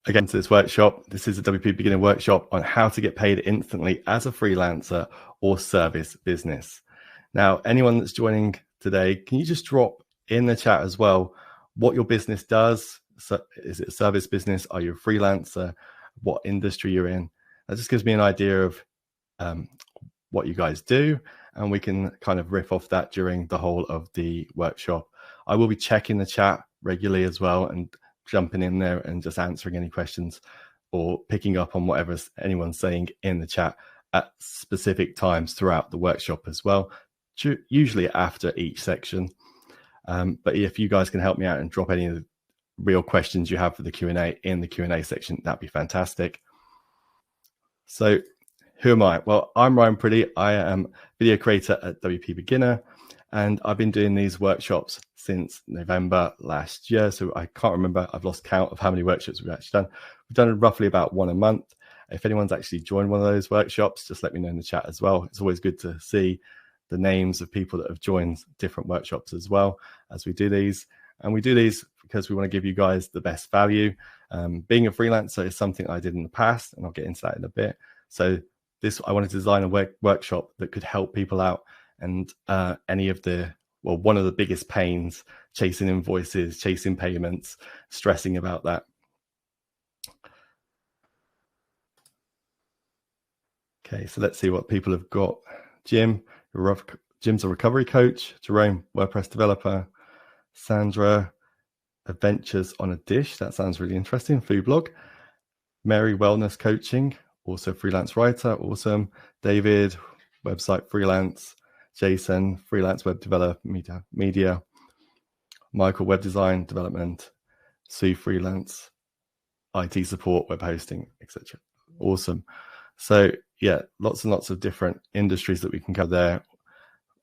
Again, to this workshop. This is a WP beginner workshop on how to get paid instantly as a freelancer or service business. Now, anyone that's joining today, can you just drop in the chat as well what your business does? So is it a service business? Are you a freelancer? What industry you're in? That just gives me an idea of what you guys do, and we can kind of riff off that during the whole of the workshop. I will be checking the chat regularly as well and jumping in there and just answering any questions or picking up on whatever anyone's saying in the chat at specific times throughout the workshop as well, usually after each section. But if you guys can help me out and drop any of the real questions you have for the Q&A in the Q&A section, that'd be fantastic. So who am I? Well, I'm Ryan Pretty. I am a video creator at WP Beginner, and I've been doing these workshops since November last year. So I can't remember, I've lost count of how many workshops we've actually done. We've done roughly about one a month. If anyone's actually joined one of those workshops, just let me know in the chat as well. It's always good to see the names of people that have joined different workshops as well as we do these. And we do these because we want to give you guys the best value. Being a freelancer is something I did in the past, and I'll get into that in a bit. So I wanted to design a workshop that could help people out and one of the biggest pains, chasing invoices, chasing payments, stressing about that. Okay, so let's see what people have got. Jim's a recovery coach. Jerome, WordPress developer. Sandra, adventures on a dish. That sounds really interesting. Food blog. Mary, wellness coaching. Also freelance writer. Awesome. David, website freelance. Jason, freelance web developer, media. Michael, web design, development. Sue, freelance, IT support, web hosting, etc. Awesome. So yeah, lots and lots of different industries that we can cover there.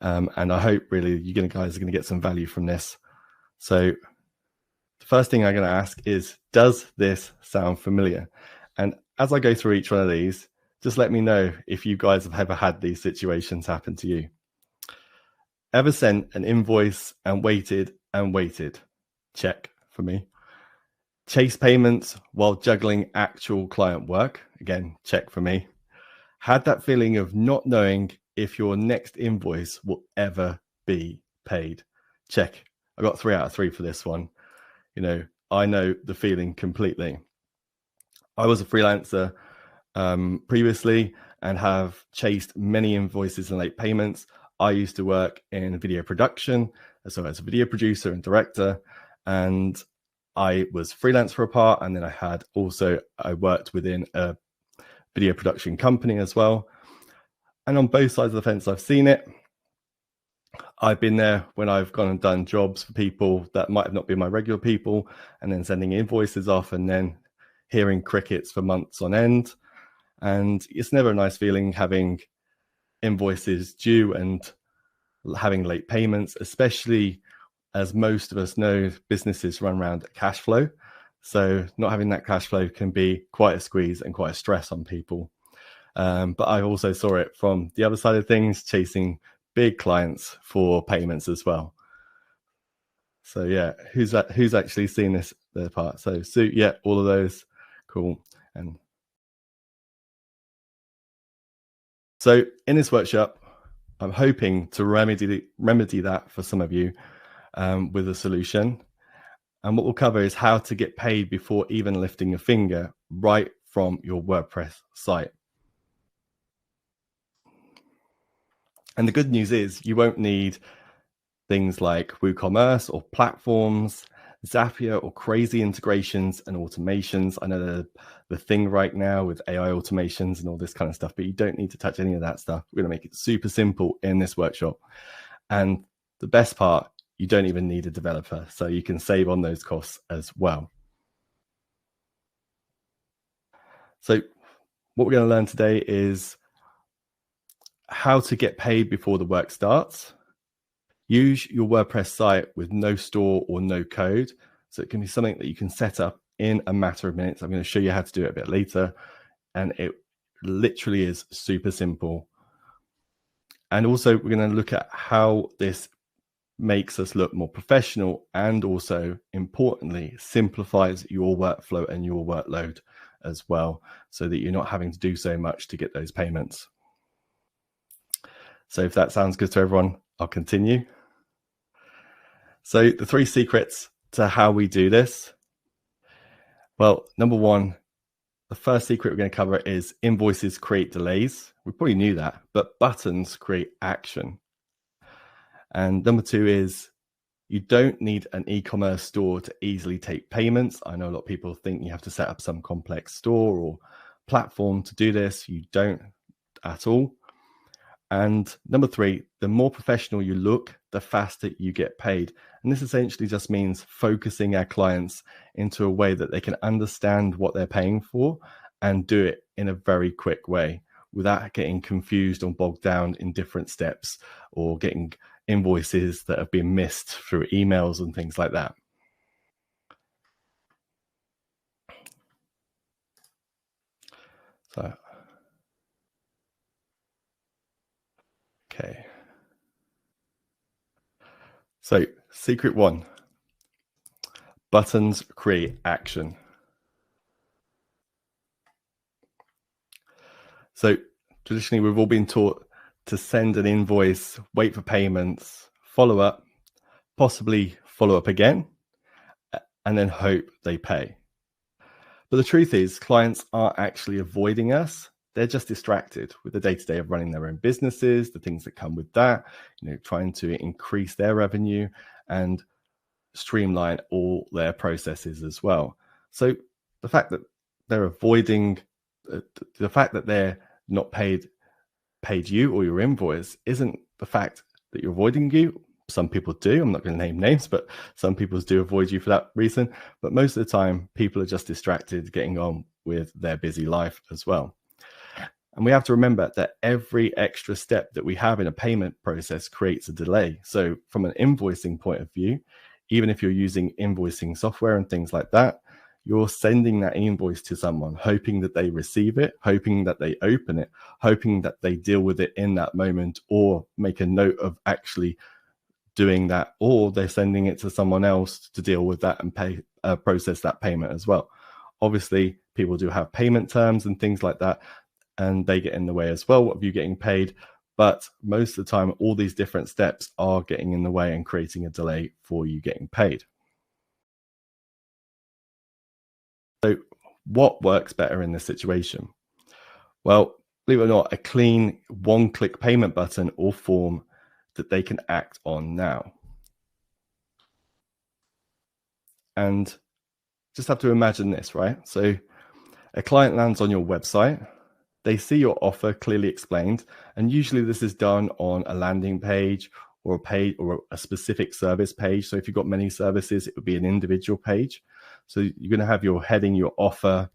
And I hope really you guys are going to get some value from this. So the first thing I'm going to ask is, does this sound familiar? And as I go through each one of these, just let me know if you guys have ever had these situations happen to you. Ever sent an invoice and waited and waited? Check for me. Chase payments while juggling actual client work? Again, check for me. Had that feeling of not knowing if your next invoice will ever be paid? Check. I got 3 out of 3 for this one. I know the feeling completely. I was a freelancer previously and have chased many invoices and late payments. I used to work in video production, so as a video producer and director, and I was freelance for a part, and then I worked within a video production company as well. And on both sides of the fence, I've seen it. I've been there when I've gone and done jobs for people that might have not been my regular people, and then sending invoices off and then hearing crickets for months on end. And it's never a nice feeling having invoices due and having late payments, especially as most of us know businesses run around cash flow. So not having that cash flow can be quite a squeeze and quite a stress on people. But I also saw it from the other side of things, chasing big clients for payments as well. So yeah, who's actually seen this part? So Sue, yeah, all of those, cool. And so in this workshop, I'm hoping to remedy that for some of you with a solution. And what we'll cover is how to get paid before even lifting a finger right from your WordPress site. And the good news is you won't need things like WooCommerce or platforms, Zapier or crazy integrations and automations. I know they're the thing right now with AI automations and all this kind of stuff, but you don't need to touch any of that stuff. We're going to make it super simple in this workshop. And the best part, you don't even need a developer, so you can save on those costs as well. So what we're going to learn today is how to get paid before the work starts. Use your WordPress site with no store or no code. So it can be something that you can set up in a matter of minutes. I'm going to show you how to do it a bit later. And it literally is super simple. And also we're going to look at how this makes us look more professional, and also importantly simplifies your workflow and your workload as well, so that you're not having to do so much to get those payments. So if that sounds good to everyone, I'll continue. So the 3 secrets to how we do this. Well, number 1, the first secret we're going to cover is invoices create delays. We probably knew that, but buttons create action. And number 2 is you don't need an e-commerce store to easily take payments. I know a lot of people think you have to set up some complex store or platform to do this. You don't at all. And number 3, the more professional you look, the faster you get paid. And this essentially just means focusing our clients into a way that they can understand what they're paying for and do it in a very quick way without getting confused or bogged down in different steps or getting invoices that have been missed through emails and things like that. So, okay. So, secret 1, buttons create action. So traditionally, we've all been taught to send an invoice, wait for payments, follow up, possibly follow up again, and then hope they pay. But the truth is, clients aren't actually avoiding us. They're just distracted with the day-to-day of running their own businesses, the things that come with that, trying to increase their revenue and streamline all their processes as well. So the fact that they're avoiding, the fact that they're not paid you or your invoice isn't the fact that you're avoiding you. Some people do. I'm not going to name names, but some people do avoid you for that reason. But most of the time, people are just distracted getting on with their busy life as well. And we have to remember that every extra step that we have in a payment process creates a delay. So from an invoicing point of view, even if you're using invoicing software and things like that, you're sending that invoice to someone, hoping that they receive it, hoping that they open it, hoping that they deal with it in that moment or make a note of actually doing that, or they're sending it to someone else to deal with that and pay, process that payment as well. Obviously, people do have payment terms and things like that, and they get in the way as well of you getting paid. But most of the time, all these different steps are getting in the way and creating a delay for you getting paid. So what works better in this situation? Well, believe it or not, a clean one-click payment button or form that they can act on now. And just have to imagine this, right? So a client lands on your website, they see your offer clearly explained, and usually this is done on a landing page or a page or a specific service page. So if you've got many services, it would be an individual page. So you're going to have your heading, your offer,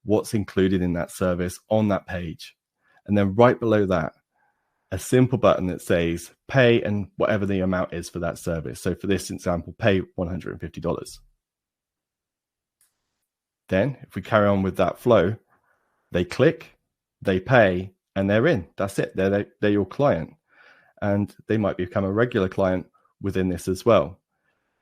what's included in that service on that page. And then right below that, a simple button that says pay and whatever the amount is for that service. So for this example, pay $150. Then if we carry on with that flow, they click, they pay, and they're in. That's it. They're your client. And they might become a regular client within this as well.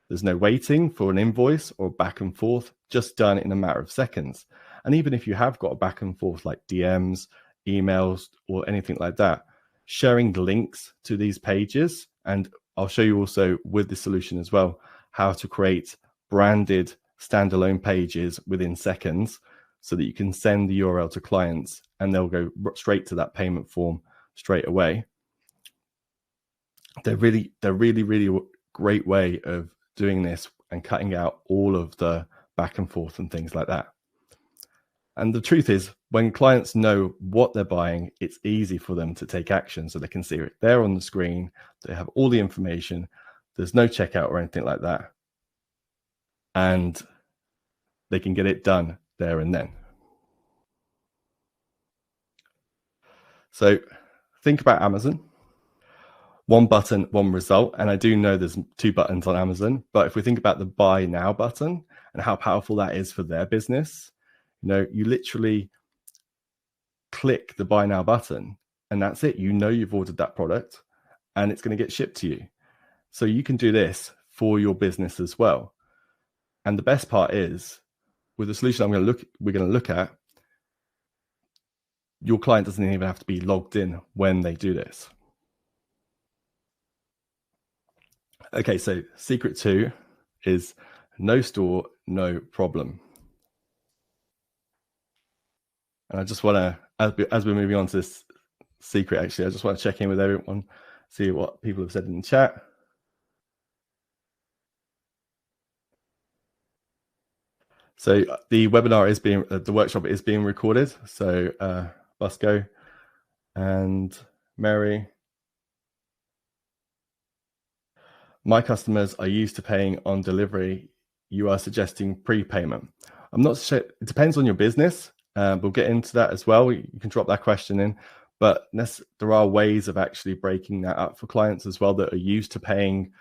There's no waiting for an invoice or back and forth, just done in a matter of seconds. And even if you have got a back and forth like DMs, emails, or anything like that, sharing links to these pages, and I'll show you also with the solution as well, how to create branded standalone pages within seconds so that you can send the URL to clients and they'll go straight to that payment form straight away. They're really great way of doing this and cutting out all of the back and forth and things like that. And the truth is, when clients know what they're buying, it's easy for them to take action. So they can see it there on the screen. They have all the information. There's no checkout or anything like that. And they can get it done there and then. So think about Amazon. One button, one result. And I do know there's 2 buttons on Amazon, but if we think about the buy now button and how powerful that is for their business, you literally click the buy now button and that's it. You've ordered that product and it's going to get shipped to you. So you can do this for your business as well. And the best part is, with the solution we're going to look at, your client doesn't even have to be logged in when they do this. Okay, so secret 2 is no store, no problem. And I just want to, as we're moving on to this secret, actually, I just want to check in with everyone, see what people have said in the chat. So the webinar is being, the workshop is being recorded. So Busco and Mary, my customers are used to paying on delivery. You are suggesting prepayment. I'm not sure. It depends on your business. We'll get into that as well. You can drop that question in, but there are ways of actually breaking that up for clients as well that are used to paying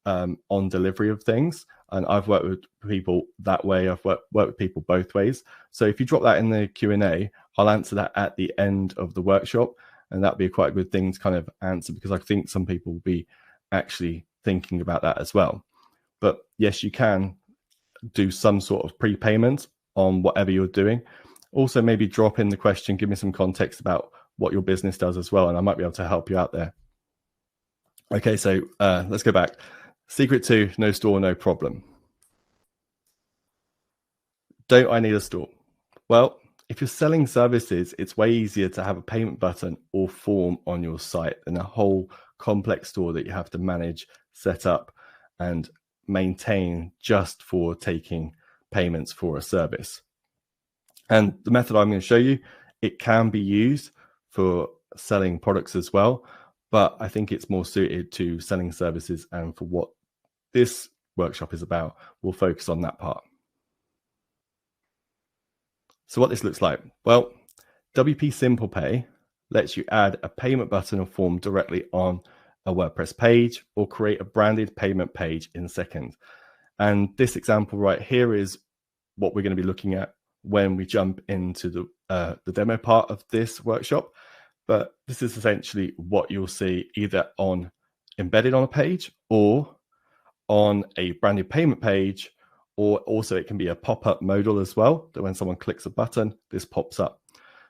on delivery of things. And I've worked with people that way. I've worked with people both ways. So if you drop that in the Q&A, I'll answer that at the end of the workshop. And that'd be quite a good thing to kind of answer, because I think some people will be actually thinking about that as well. But yes, you can do some sort of prepayment on whatever you're doing. Also, maybe drop in the question, give me some context about what your business does as well, and I might be able to help you out there. Okay, so let's go back. Secret 2, no store, no problem. Don't I need a store? Well, if you're selling services, it's way easier to have a payment button or form on your site than a whole complex store that you have to manage, set up, and maintain just for taking payments for a service. And the method I'm going to show you, it can be used for selling products as well, but I think it's more suited to selling services, and for what this workshop is about, we'll focus on that part. So what this looks like, well, WP Simple Pay lets you add a payment button or form directly on a WordPress page, or create a branded payment page in seconds. And this example right here is what we're going to be looking at when we jump into the demo part of this workshop. But this is essentially what you'll see either embedded on a page, or on a branded payment page, or also it can be a pop-up modal as well, that when someone clicks a button, this pops up.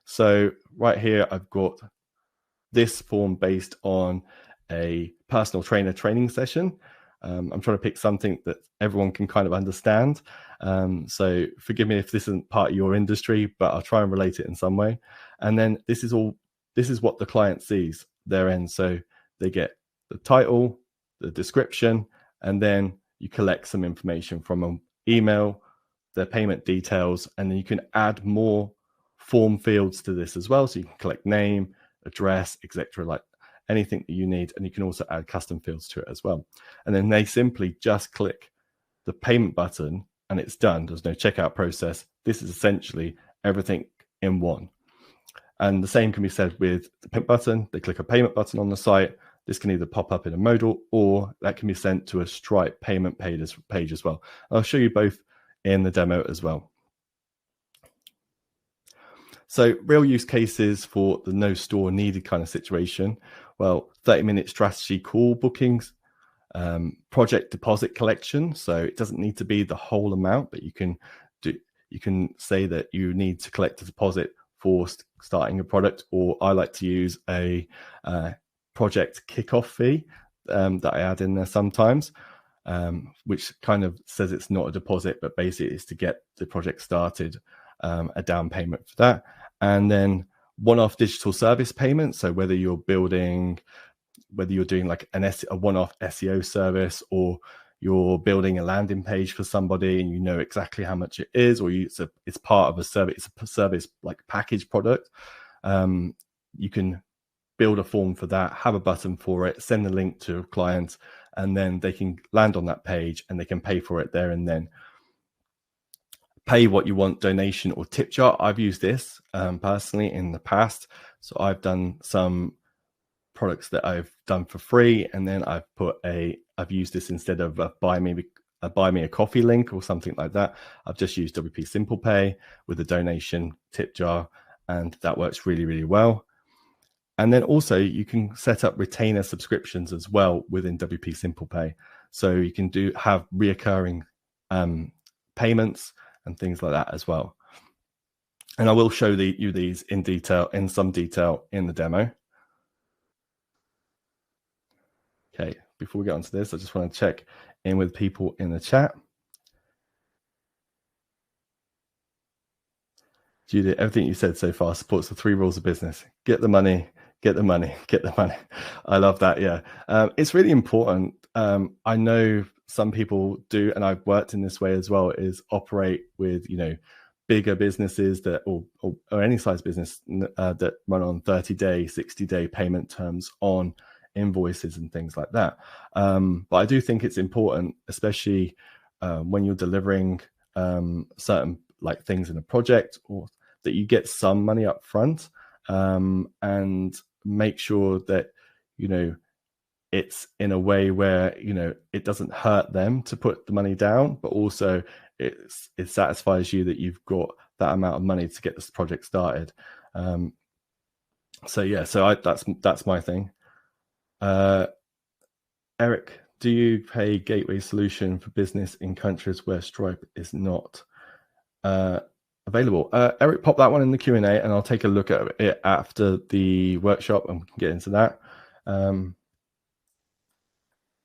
So right here, I've got this form based on a personal trainer training session. I'm trying to pick something that everyone can kind of understand. So forgive me if this isn't part of your industry, but I'll try and relate it in some way. And then this is what the client sees their end. So they get the title, the description, and then you collect some information from an email, their payment details, and then you can add more form fields to this as well. So you can collect name, address, etc., like anything that you need. And you can also add custom fields to it as well. And then they simply just click the payment button and it's done. There's no checkout process. This is essentially everything in one. And the same can be said with the payment button. They click a payment button on the site. This can either pop up in a modal, or that can be sent to a Stripe payment page as well. I'll show you both in the demo as well. So real use cases for the no store needed kind of situation. Well, 30-minute strategy call bookings, project deposit collection. So it doesn't need to be the whole amount, but you can say that you need to collect a deposit for starting a product, or I like to use a project kickoff fee that I add in there sometimes, which kind of says it's not a deposit, but basically it's to get the project started, a down payment for that. And then one-off digital service payment. So whether you're doing like a one-off SEO service, or you're building a landing page for somebody and you know exactly how much it is, or it's part of a service, it's a service like package product, you can build a form for that, have a button for it, send the link to a client, and then they can land on that page and they can pay for it there and then. Pay what you want, donation or tip jar. I've used this personally in the past. So I've done some products that I've done for free, and then I've used this instead of buy me a coffee link or something like that. I've just used WP Simple Pay with a donation tip jar, and that works really, really well. And then also you can set up retainer subscriptions as well within WP Simple Pay. So you can have reoccurring payments and things like that as well. And I will show you these in some detail in the demo. Okay, before we get onto this, I just want to check in with people in the chat. Judith, everything you said so far supports the 3 rules of business. Get the money, get the money, get the money. I love that. Yeah, it's really important. I know some people do, and I've worked in this way as well, is operate with, bigger businesses that, or any size business that run on 30-day, 60-day payment terms on invoices and things like that. But I do think it's important, especially when you're delivering certain things in a project, or that you get some money up front, and make sure that it's in a way where it doesn't hurt them to put the money down, but also it satisfies you that you've got that amount of money to get this project started. So that's my thing. Eric, do you pay gateway solution for business in countries where Stripe is not available? Eric, pop that one in the Q&A and I'll take a look at it after the workshop and we can get into that.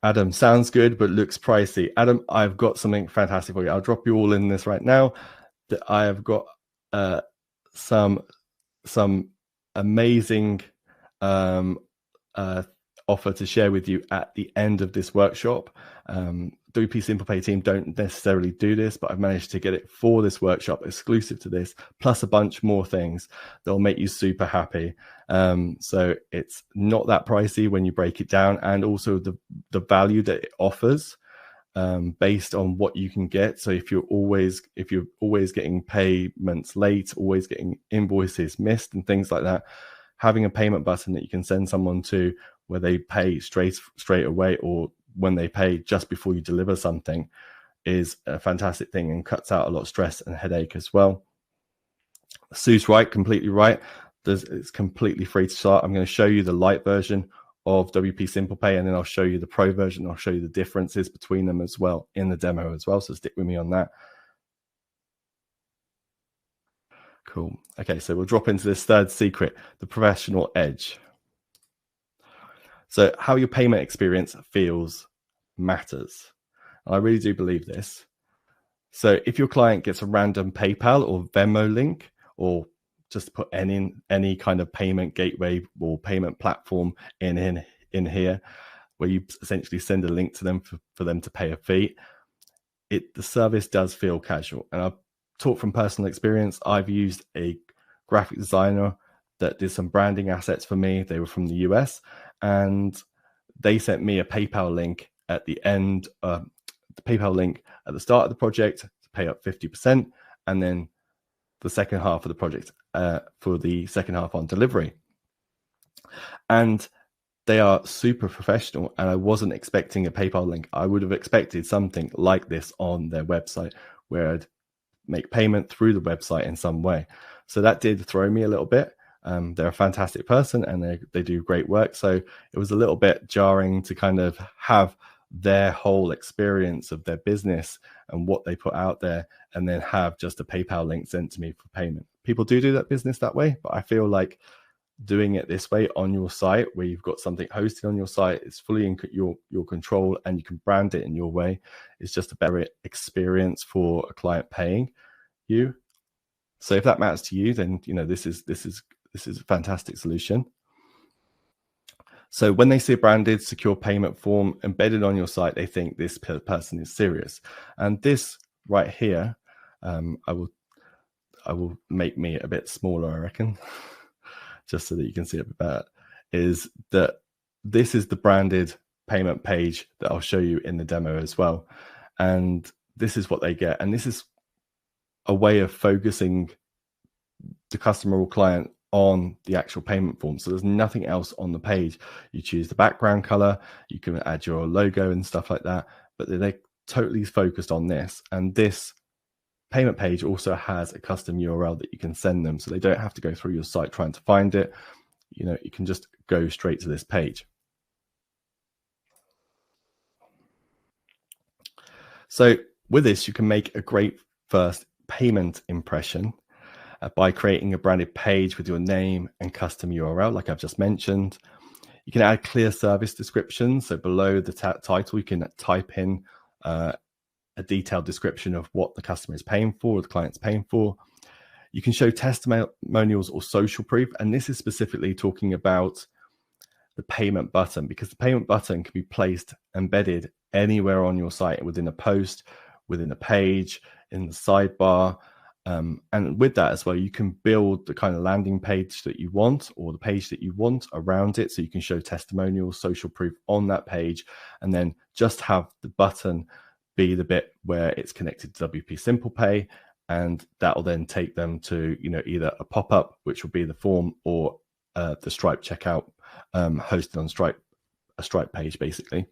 Adam, sounds good, but looks pricey. Adam, I've got something fantastic for you. I'll drop you all in this right now. That I have got some amazing offer to share with you at the end of this workshop. WP Simple Pay team don't necessarily do this, but I've managed to get it for this workshop, exclusive to this, plus a bunch more things that'll make you super happy. So it's not that pricey when you break it down, and also the value that it offers based on what you can get. So if you're always getting payments late, always getting invoices missed and things like that, having a payment button that you can send someone to where they pay straight away, or when they pay just before you deliver something, is a fantastic thing and cuts out a lot of stress and headache as well. Sue's right, completely right. It's completely free to start. I'm going to show you the light version of WP Simple Pay, and then I'll show you the pro version. I'll show you the differences between them as well in the demo as well. So stick with me on that. Cool. Okay, so we'll drop into this third secret, the professional edge. So how your payment experience feels matters. I really do believe this. So if your client gets a random PayPal or Venmo link, or just put any kind of payment gateway or payment platform in here, where you essentially send a link to them for them to pay a fee, the service does feel casual. And I've talked from personal experience. I've used a graphic designer that did some branding assets for me. They were from the US, and they sent me a PayPal link at the end, the PayPal link at the start of the project to pay up 50%, and then the second half of the project for the second half on delivery. And they are super professional, and I wasn't expecting a PayPal link. I would have expected something like this on their website, where I'd make payment through the website in some way. So that did throw me a little bit. They're a fantastic person, and they do great work. So it was a little bit jarring to kind of have their whole experience of their business and what they put out there, and then have just a PayPal link sent to me for payment. People do that business that way, but I feel like doing it this way on your site, where you've got something hosted on your site, it's fully in your control, and you can brand it in your way, it's just a better experience for a client paying you. So if that matters to you, then this is a fantastic solution. So when they see a branded secure payment form embedded on your site, they think this person is serious. And this right here, I will make me a bit smaller, I reckon, just so that you can see it a bit better, is that this is the branded payment page that I'll show you in the demo as well. And this is what they get. And this is a way of focusing the customer or client on the actual payment form. So there's nothing else on the page. You choose the background color, you can add your logo and stuff like that, but they're totally focused on this. And this payment page also has a custom URL that you can send them, so they don't have to go through your site trying to find it. you can just go straight to this page. So with this, you can make a great first payment impression by creating a branded page with your name and custom URL, like I've just mentioned. You can add clear service descriptions. So below the title, you can type in a detailed description of what the customer is paying for or the client's paying for. You can show testimonials or social proof. And this is specifically talking about the payment button, because the payment button can be placed embedded anywhere on your site, within a post, within a page, in the sidebar. And with that as well, you can build the kind of landing page that you want, or the page that you want around it. So you can show testimonials, social proof on that page, and then just have the button be the bit where it's connected to WP Simple Pay. And that will then take them to, either a pop-up, which will be the form, or the Stripe checkout hosted on Stripe, a Stripe page basically.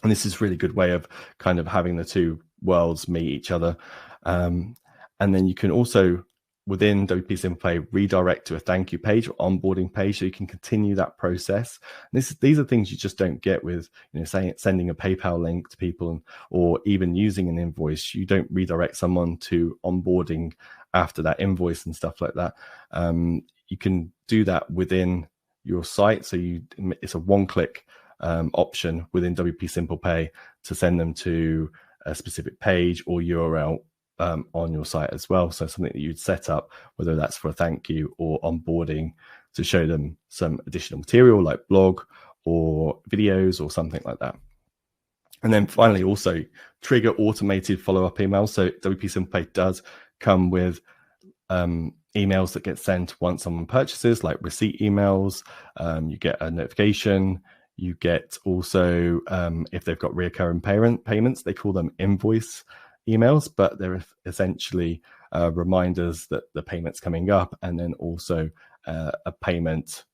And this is a really good way of kind of having the two worlds meet each other. And then you can also, within WP Simple Pay, redirect to a thank you page or onboarding page, so you can continue that process. And these are things you just don't get with, sending a PayPal link to people, or even using an invoice. You don't redirect someone to onboarding after that invoice and stuff like that. You can do that within your site. So it's a one-click option within WP Simple Pay to send them to a specific page or URL on your site as well. So something that you'd set up, whether that's for a thank you or onboarding, to show them some additional material like blog or videos or something like that. And then finally, also trigger automated follow-up emails. So WP Simple Pay does come with emails that get sent once someone purchases, like receipt emails. You get a notification. You get also, if they've got recurring payments, they call them invoice emails, but they're essentially reminders that the payment's coming up, and then also a payment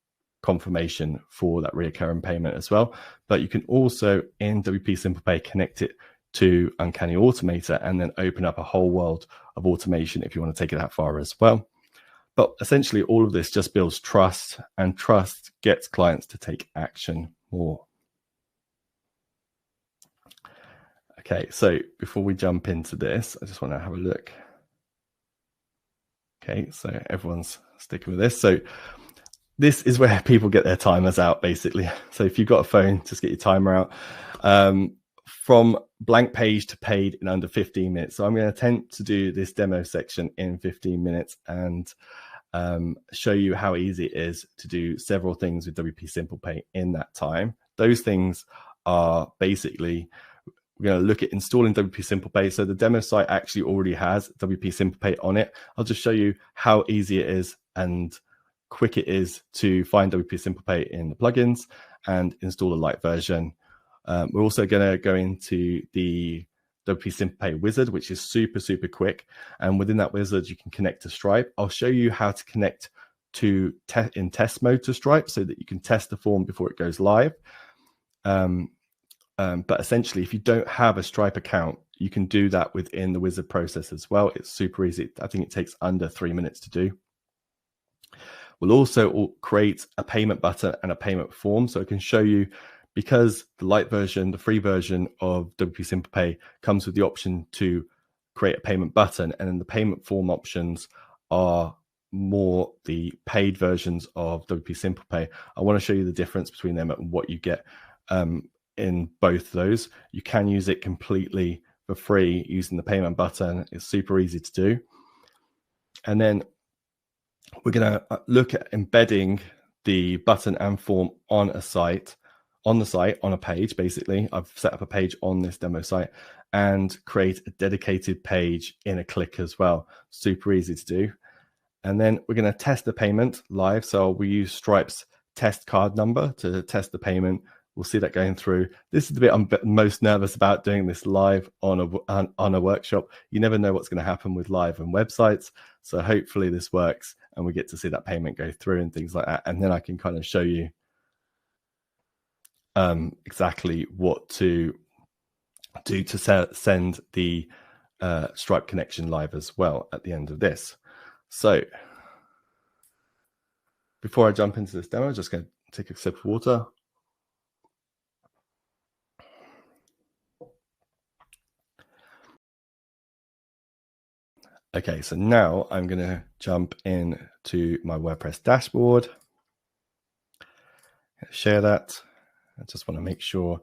confirmation for that recurring payment as well. But you can also, in WP Simple Pay, connect it to Uncanny Automator and then open up a whole world of automation if you want to take it that far as well. But essentially, all of this just builds trust, and trust gets clients to take action more. Okay, so before we jump into this, I just want to have a look. Okay, so everyone's sticking with this. So this is where people get their timers out, basically. So if you've got a phone, just get your timer out. From blank page to paid in under 15 minutes. So I'm going to attempt to do this demo section in 15 minutes and show you how easy it is to do several things with WP Simple Pay in that time. Those things are basically, we're going to look at installing WP Simple Pay. So the demo site actually already has WP Simple Pay on it. I'll just show you how easy it is and quick it is to find WP Simple Pay in the plugins and install a light version. We're also going to go into the WP Simple Pay wizard, which is super, super quick. And within that wizard, you can connect to Stripe. I'll show you how to connect to in test mode to Stripe so that you can test the form before it goes live. But essentially, if you don't have a Stripe account, you can do that within the wizard process as well. It's super easy. I think it takes under 3 minutes to do. We'll also create a payment button and a payment form. So I can show you, because the light version, the free version of WP Simple Pay comes with the option to create a payment button, and then the payment form options are more the paid versions of WP Simple Pay. I want to show you the difference between them and what you get in both of those. You can use it completely for free using the payment button. It's super easy to do. And then we're going to look at embedding the button and form on the site, on a page. Basically, I've set up a page on this demo site and create a dedicated page in a click as well. Super easy to do. And then we're going to test the payment live. So we use Stripe's test card number to test the payment. We'll see that going through. This is the bit I'm most nervous about, doing this live on a workshop. You never know what's going to happen with live and websites. So hopefully this works and we get to see that payment go through and things like that. And then I can kind of show you exactly what to do to send the Stripe connection live as well at the end of this. So Before I jump into this demo, I'm just going to take a sip of water. Okay, so now I'm going to jump in to my WordPress dashboard. Share that. I just want to make sure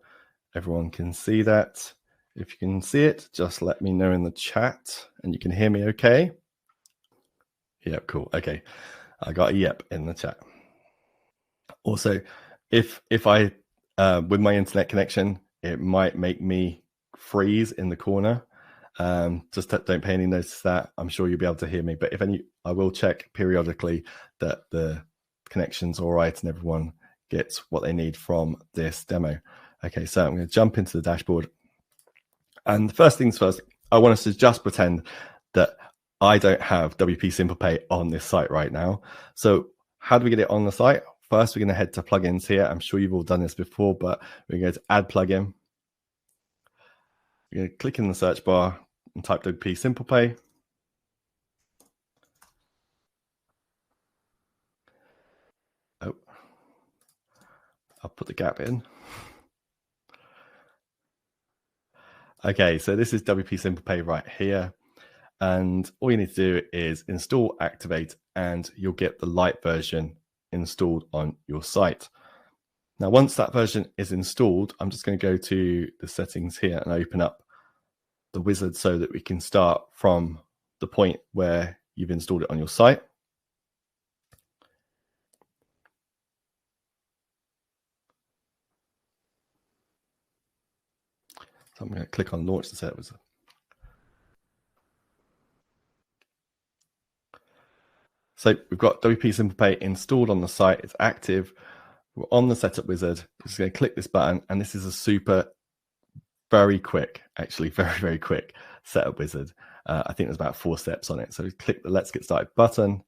everyone can see that. If you can see it, just let me know in the chat, and you can hear me okay. Yeah, cool. Okay, I got a yep in the chat. Also, if I with my internet connection, it might make me freeze in the corner. Just don't pay any notice to that. I'm sure you'll be able to hear me, but if any, I will check periodically that the connection's all right and everyone gets what they need from this demo. Okay, so I'm going to jump into the dashboard. And first things first, I want us to just pretend that I don't have WP Simple Pay on this site right now. So how do we get it on the site? First, we're going to head to plugins here. I'm sure you've all done this before, but we're going to add plugin. We're going to click in the search bar and type WP Simple Pay. Oh, I'll put the gap in. Okay, so this is WP Simple Pay right here. And all you need to do is install, activate, and you'll get the light version installed on your site. Now, once that version is installed, I'm just going to go to the settings here and open up the wizard so that we can start from the point where you've installed it on your site. So I'm going to click on launch the set wizard. So we've got WP Simple Pay installed on the site. It's active. We're on the setup wizard. I'm just going to click this button, and this is a very quick, actually very quick setup wizard. I think there's about 4 steps on it. So click the Let's Get Started button.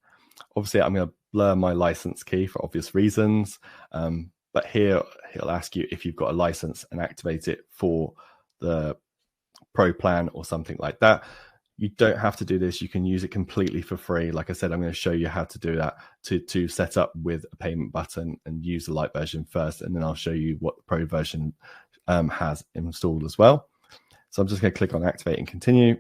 Obviously, I'm going to blur my license key for obvious reasons. But here, he'll ask you if you've got a license and activate it for the Pro plan or something like that. You don't have to do this. You can use it completely for free. Like I said, I'm going to show you how to do that to set up with a payment button and use the light version first. And then I'll show you what the Pro version has installed as well. So I'm just going to click on activate and continue.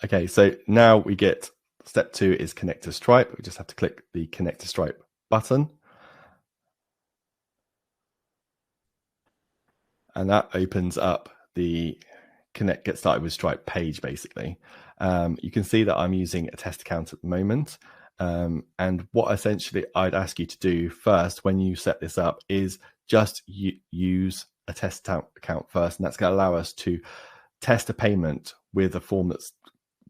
Okay, so now we get step 2 is connect to Stripe. We just have to click the connect to Stripe button. And that opens up the get started with Stripe page, basically. You can see that I'm using a test account at the moment. And what essentially I'd ask you to do first when you set this up is just use a test account first. And that's going to allow us to test a payment with a form that's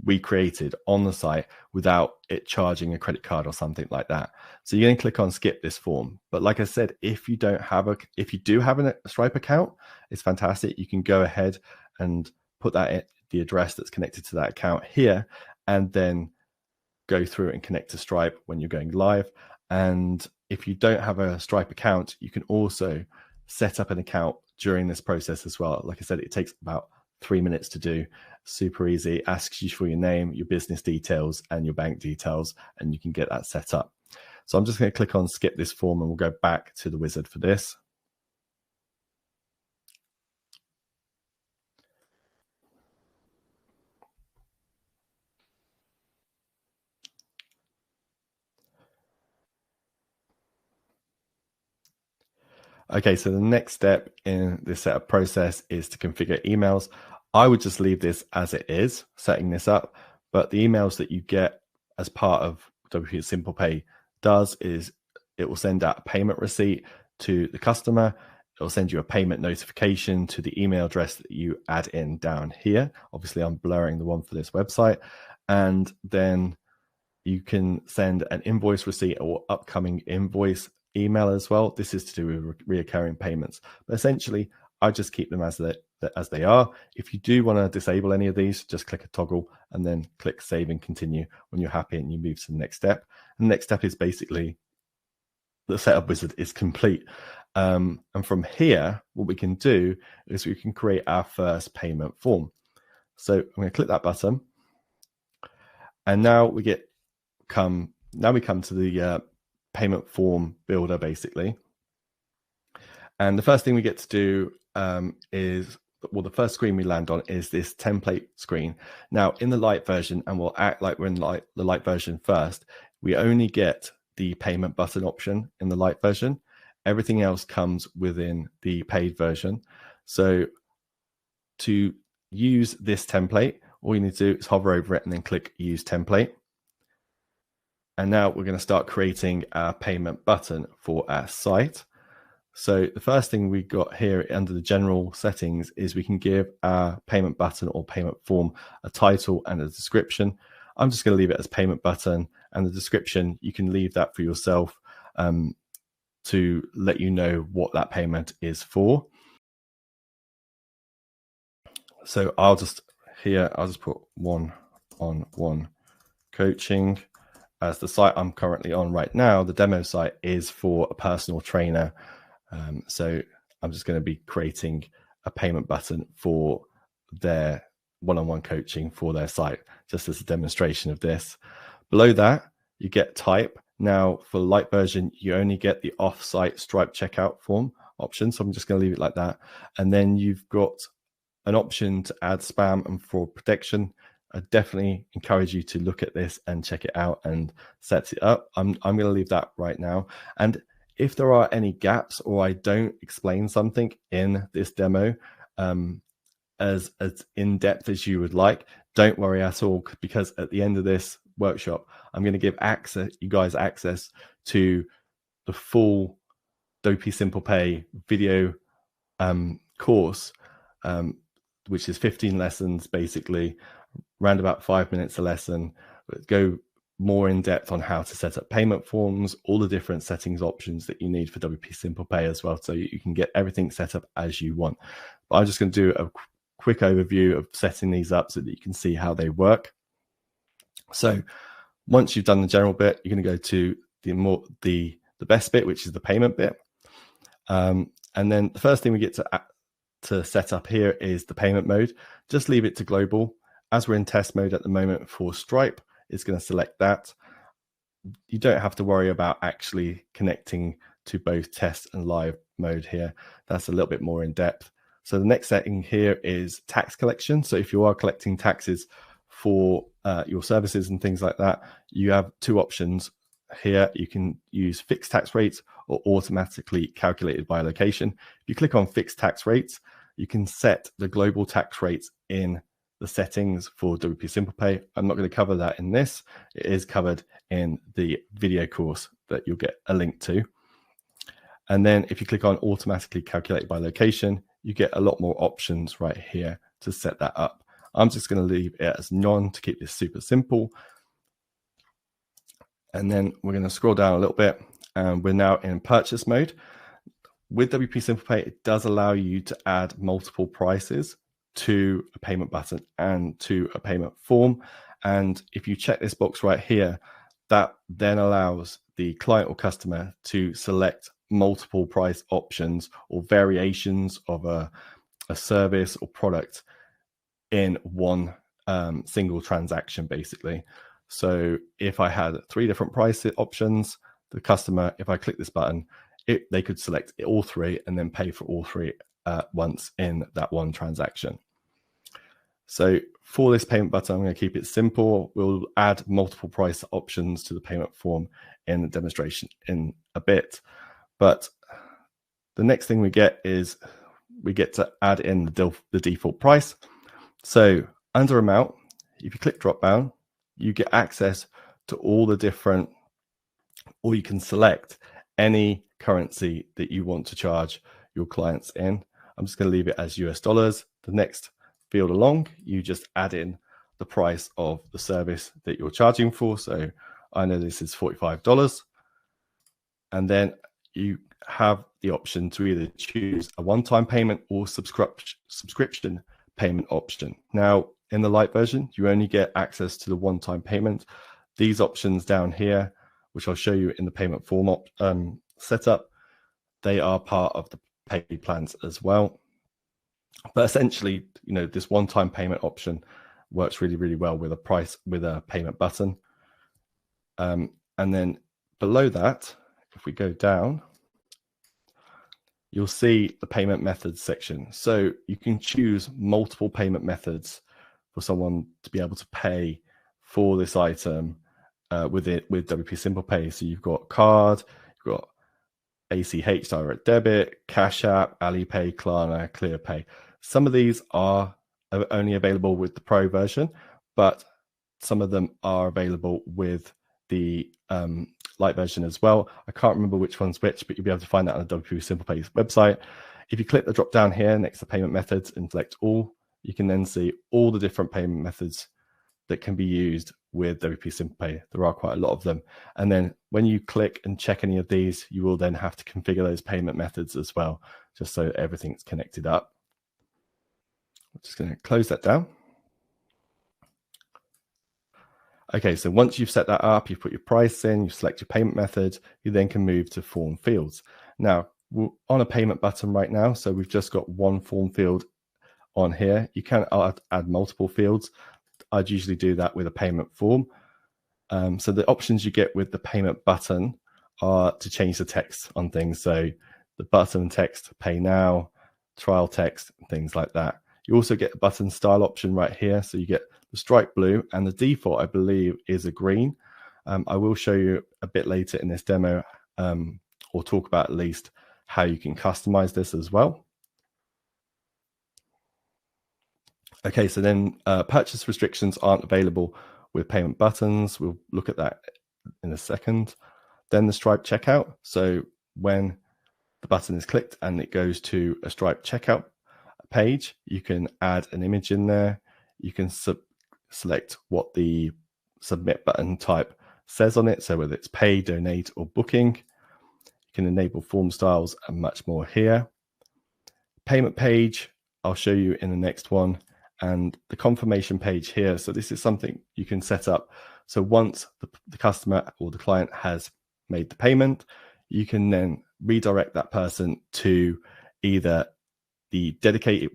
we created on the site without it charging a credit card or something like that. So you're going to click on skip this form. But like I said, if you do have a Stripe account, it's fantastic. You can go ahead and put that in the address that's connected to that account here, and then go through and connect to Stripe when you're going live. And if you don't have a Stripe account, you can also set up an account during this process as well. Like I said, it takes about 3 minutes to do. Super easy. Asks you for your name, your business details, and your bank details, and you can get that set up. So I'm just going to click on skip this form, and we'll go back to the wizard for this. Okay, so the next step in this setup process is to configure emails. I would just leave this as it is, setting this up, but the emails that you get as part of WP Simple Pay does is it will send out a payment receipt to the customer. It will send you a payment notification to the email address that you add in down here. Obviously, I'm blurring the one for this website. And then you can send an invoice receipt or upcoming invoice email as well. This is to do with reoccurring payments, but essentially I just keep them as they are. If you do want to disable any of these, just click a toggle and then click save and continue when you're happy, and you move to the next step. And the next step is basically the setup wizard is complete. And from here, what we can do is we can create our first payment form. So I'm going to click that button. And now we come to the payment form builder, basically. And the first thing we get to do is, well, the first screen we land on is this template screen. Now, in the light version, and we'll act like we're in the light version first, we only get the payment button option in the light version. Everything else comes within the paid version. So to use this template, all you need to do is hover over it and then click Use Template. And now we're going to start creating our payment button for our site. So the first thing we got here under the general settings is we can give our payment button or payment form a title and a description. I'm just going to leave it as payment button, and the description, you can leave that for yourself to let you know what that payment is for. So I'll just put one-on-one coaching as the site I'm currently on right now. The demo site is for a personal trainer. So I'm just going to be creating a payment button for their one-on-one coaching for their site, just as a demonstration of this. Below that, you get type. Now, for the light version, you only get the off-site Stripe checkout form option. So I'm just going to leave it like that. And then you've got an option to add spam and fraud protection. I definitely encourage you to look at this and check it out and set it up. I'm going to leave that right now. And if there are any gaps or I don't explain something in this demo as in depth as you would like, don't worry at all, because at the end of this workshop, I'm going to give you guys access to the full WP Simple Pay video course, which is 15 lessons, basically, around about 5 minutes a lesson. Go more in depth on how to set up payment forms, all the different settings options that you need for WP Simple Pay as well, so you can get everything set up as you want. But I'm just going to do a quick overview of setting these up so that you can see how they work. So once you've done the general bit, you're going to go to the best bit, which is the payment bit. And then the first thing we get to set up here is the payment mode. Just leave it to global. As we're in test mode at the moment for Stripe, it's going to select that. You don't have to worry about actually connecting to both test and live mode here. That's a little bit more in depth. So the next setting here is tax collection. So if you are collecting taxes for your services and things like that, you have two options here. You can use fixed tax rates or automatically calculated by location. If you click on fixed tax rates, you can set the global tax rates in the settings for WP Simple Pay. I'm not going to cover that in this. It is covered in the video course that you'll get a link to. And then if you click on automatically calculated by location, you get a lot more options right here to set that up. I'm just going to leave it as none to keep this super simple. And then we're going to scroll down a little bit, and we're now in purchase mode. With WP Simple Pay, it does allow you to add multiple prices to a payment button and to a payment form. And if you check this box right here, that then allows the client or customer to select multiple price options or variations of a service or product in one single transaction, basically. So if I had 3 different price options, the customer, if I click this button, they could select all 3 and then pay for all 3 once in that one transaction. So for this payment button, I'm going to keep it simple. We'll add multiple price options to the payment form in the demonstration in a bit. But the next thing we get is we get to add in the default price. So under amount, if you click drop down, you get access to all the different, or you can select any currency that you want to charge your clients in. I'm just going to leave it as US dollars. The next field along, you just add in the price of the service that you're charging for. So I know this is $45. And then you have the option to either choose a one-time payment or subscription payment option. Now, in the light version, you only get access to the one-time payment. These options down here, which I'll show you in the payment form setup, they are part of the paid plans as well. But essentially, this one-time payment option works really, really well with a payment button. And then below that, if we go down, you'll see the payment methods section. So you can choose multiple payment methods for someone to be able to pay for this item with WP Simple Pay. So you've got card, you've got ACH direct debit, Cash App, Alipay, Klarna, ClearPay. Some of these are only available with the Pro version, but some of them are available with the Lite version as well. I can't remember which one's which, but you'll be able to find that on the WP Simple Pay's website. If you click the drop down here next to payment methods and select all, you can then see all the different payment methods that can be used with WP Simple Pay. There are quite a lot of them. And then when you click and check any of these, you will then have to configure those payment methods as well, just so everything's connected up. I'm just going to close that down. Okay, so once you've set that up, you've put your price in, you select your payment method, you then can move to form fields. Now, we're on a payment button right now, so we've just got one form field on here. You can add multiple fields. I'd usually do that with a payment form. So the options you get with the payment button are to change the text on things. So the button text, pay now, trial text, things like that. You also get a button style option right here. So you get the stripe blue, and the default, I believe, is a green. I will show you a bit later in this demo, or talk about at least how you can customize this as well. Okay, so then purchase restrictions aren't available with payment buttons. We'll look at that in a second. Then the Stripe checkout. So when the button is clicked and it goes to a Stripe checkout page, you can add an image in there. You can select what the submit button type says on it. So whether it's pay, donate, or booking. You can enable form styles and much more here. Payment page, I'll show you in the next one. And the confirmation page here. So this is something you can set up. So once the customer or the client has made the payment, you can then redirect that person to either the dedicated,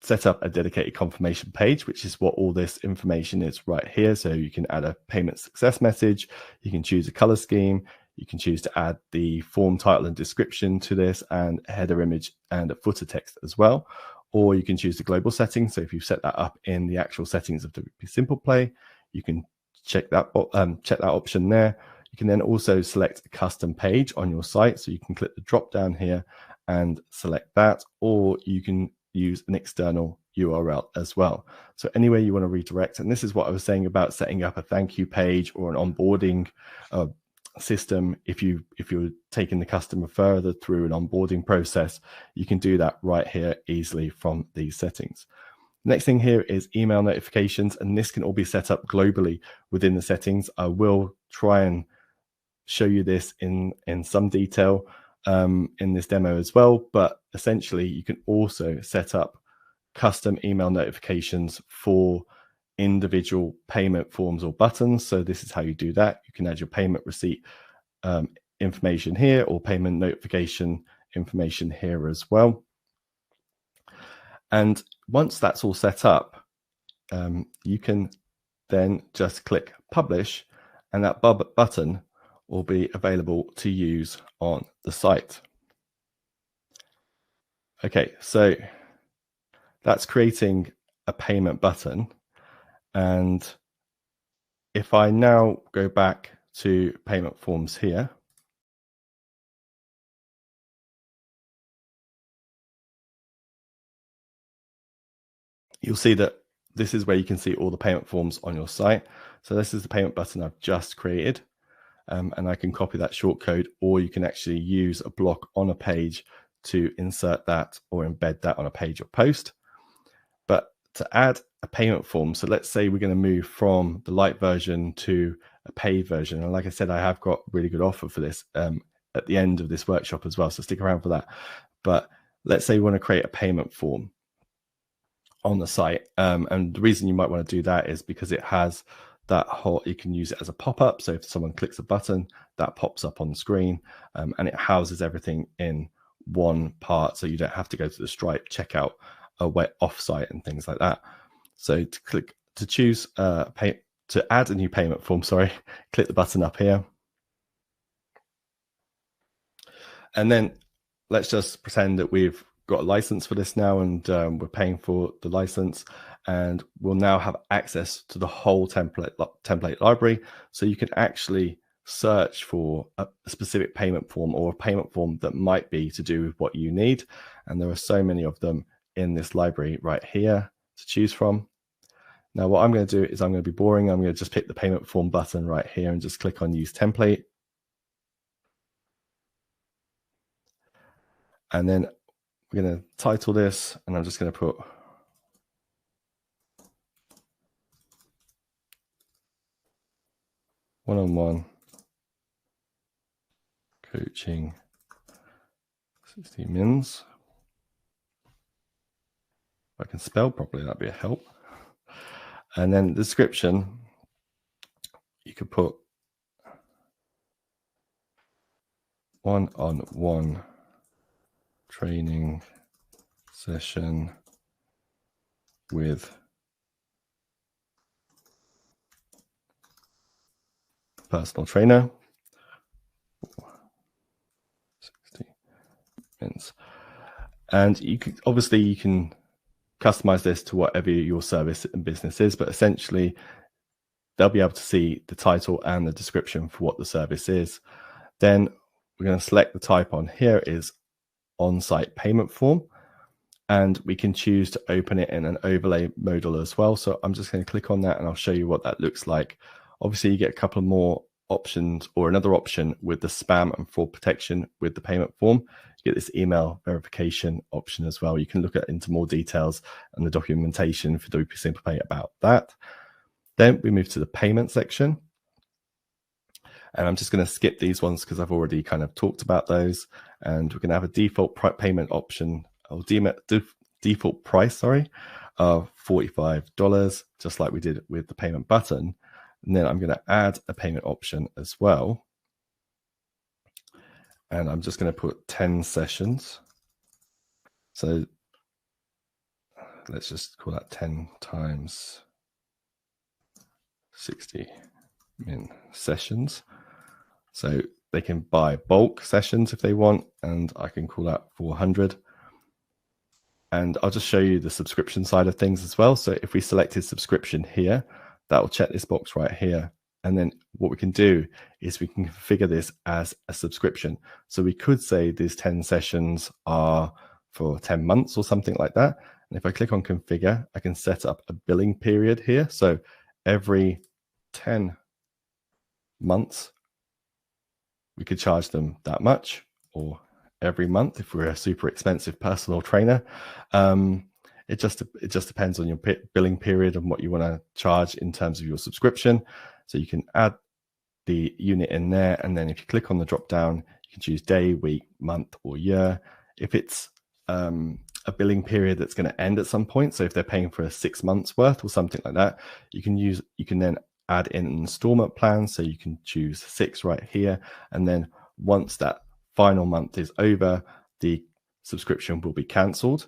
set up a dedicated confirmation page, which is what all this information is right here. So you can add a payment success message. You can choose a color scheme. You can choose to add the form title and description to this, and a header image and a footer text as well. Or you can choose the global settings. So if you've set that up in the actual settings of WP Simple Pay, you can check that option there. You can then also select a custom page on your site. So you can click the drop down here and select that, or you can use an external URL as well. So anywhere you want to redirect, and this is what I was saying about setting up a thank you page or an onboarding system. If you're taking the customer further through an onboarding process, you can do that right here easily from these settings. Next thing here is email notifications, and this can all be set up globally within the settings. I will try and show you this in some detail in this demo as well, but essentially you can also set up custom email notifications for individual payment forms or buttons. So this is how you do that. You can add your payment receipt information here, or payment notification information here as well. And once that's all set up, you can then just click publish, and that button will be available to use on the site. Okay, so that's creating a payment button. And if I now go back to payment forms here, you'll see that this is where you can see all the payment forms on your site. So this is the payment button I've just created. And I can copy that shortcode, or you can actually use a block on a page to insert that or embed that on a page or post. But to add a payment form, so let's say we're going to move from the Lite version to a paid version. And like I said, I have got a really good offer for this at the end of this workshop as well, so stick around for that. But let's say we want to create a payment form on the site. And the reason you might want to do that is because it has that whole, you can use it as a pop-up. So if someone clicks a button, that pops up on the screen, and it houses everything in one part. So you don't have to go to the Stripe checkout away off-site and things like that. So to to choose to add a new payment form, sorry, click the button up here. And then let's just pretend that we've got a license for this now, and we're paying for the license, and we'll now have access to the whole template library. So you can actually search for a specific payment form or a payment form that might be to do with what you need. And there are so many of them in this library right here to choose from. Now, what I'm going to do is I'm going to be boring. I'm going to just pick the payment form button right here and just click on use template. And then we're going to title this, and I'm just going to put one-on-one coaching 60 mins. If I can spell properly, that'd be a help. And then the description, you could put one-on-one training session with personal trainer. 60 minutes. And you can customize this to whatever your service and business is, but essentially they'll be able to see the title and the description for what the service is. Then we're going to select the type on here is on-site payment form, and we can choose to open it in an overlay modal as well. So I'm just going to click on that and I'll show you what that looks like. Obviously you get a couple more options, or another option with the spam and fraud protection with the payment form. You get this email verification option as well. You can look into more details and the documentation for WP Simple Pay about that. Then we move to the payment section. And I'm just going to skip these ones because I've already kind of talked about those. And we're going to have a default payment option, or default price, of $45, just like we did with the payment button. And then I'm going to add a payment option as well. And I'm just going to put 10 sessions. So let's just call that 10 times 60 min sessions. So they can buy bulk sessions if they want, and I can call that 400. And I'll just show you the subscription side of things as well. So if we selected subscription here, that will check this box right here. And then what we can do is we can configure this as a subscription. So we could say these 10 sessions are for 10 months or something like that. And if I click on configure, I can set up a billing period here. So every 10 months, we could charge them that much, or every month if we're a super expensive personal trainer. It just depends on your billing period and what you want to charge in terms of your subscription. So you can add the unit in there, and then if you click on the drop down, you can choose day, week, month, or year. If it's a billing period that's going to end at some point, so if they're paying for 6 months worth or something like that, you can then add in an installment plan. So you can choose 6 right here, and then once that final month is over, the subscription will be cancelled.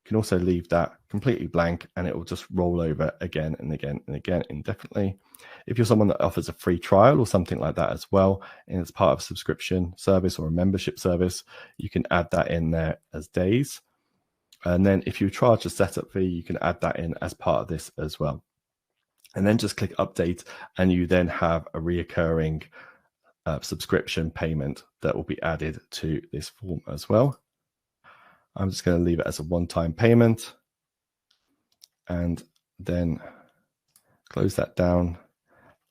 You can also leave that completely blank, and it will just roll over again and again and again indefinitely. If you're someone that offers a free trial or something like that as well, and it's part of a subscription service or a membership service, you can add that in there as days. And then if you charge a setup fee, you can add that in as part of this as well. And then just click update, and you then have a reoccurring subscription payment that will be added to this form as well. I'm just going to leave it as a one-time payment, and then close that down.